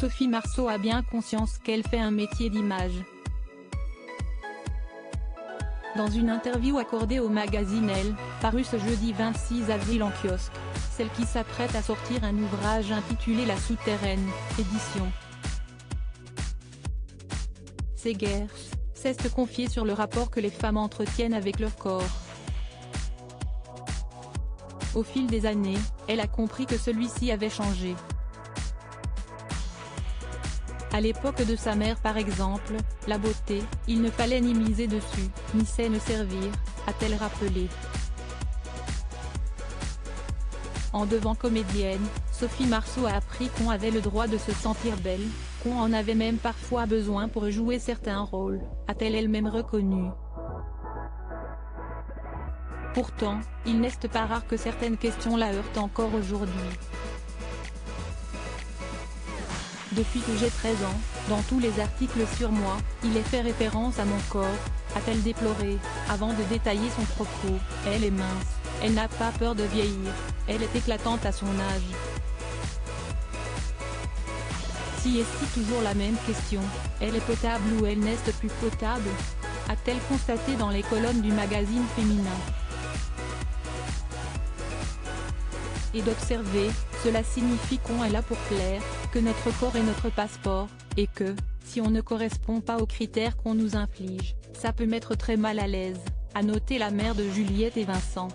Sophie Marceau a bien conscience qu'elle fait un métier d'image. Dans une interview accordée au magazine Elle, parue ce jeudi 26 avril en kiosque, celle qui s'apprête à sortir un ouvrage intitulé La Souterraine, édition Segers, s'est confiée sur le rapport que les femmes entretiennent avec leur corps. Au fil des années, elle a compris que celui-ci avait changé. À l'époque de sa mère par exemple, la beauté, il ne fallait ni miser dessus, ni s'en servir, a-t-elle rappelé. En devenant comédienne, Sophie Marceau a appris qu'on avait le droit de se sentir belle, qu'on en avait même parfois besoin pour jouer certains rôles, a-t-elle elle-même reconnu. Pourtant, il n'est pas rare que certaines questions la heurtent encore aujourd'hui. Depuis que j'ai 13 ans, dans tous les articles sur moi, il est fait référence à mon corps, a-t-elle déploré, avant de détailler son propos. Elle est mince, elle n'a pas peur de vieillir, elle est éclatante à son âge. Si est-ce toujours la même question, elle est potable ou elle n'est plus potable, a-t-elle constaté dans les colonnes du magazine féminin. Et d'observer, cela signifie qu'on est là pour plaire, que notre corps est notre passeport, et que, si on ne correspond pas aux critères qu'on nous inflige, ça peut mettre très mal à l'aise, a noté la mère de Juliette et Vincent.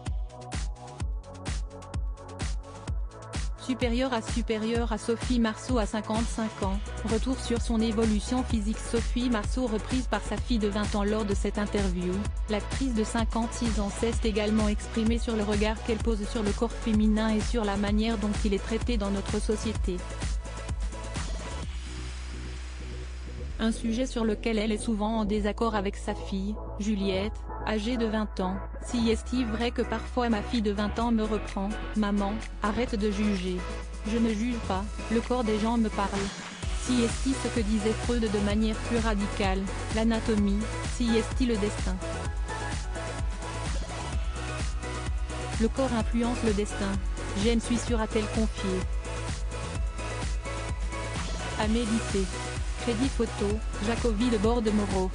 Supérieure à Sophie Marceau à 55 ans, retour sur son évolution physique. Sophie Marceau reprise par sa fille de 20 ans lors de cette interview, l'actrice de 56 ans s'est également exprimée sur le regard qu'elle pose sur le corps féminin et sur la manière dont il est traité dans notre société. Un sujet sur lequel elle est souvent en désaccord avec sa fille, Juliette, âgée de 20 ans. Si est-il vrai que parfois ma fille de 20 ans me reprend, maman, arrête de juger. Je ne juge pas, le corps des gens me parle. Si est-il ce que disait Freud de manière plus radicale, l'anatomie, si est-il le destin. Le corps influence le destin, je ne suis sûre, a-t-elle confié. À méditer. Crédit photo, Jacobi de Borde-Moreau.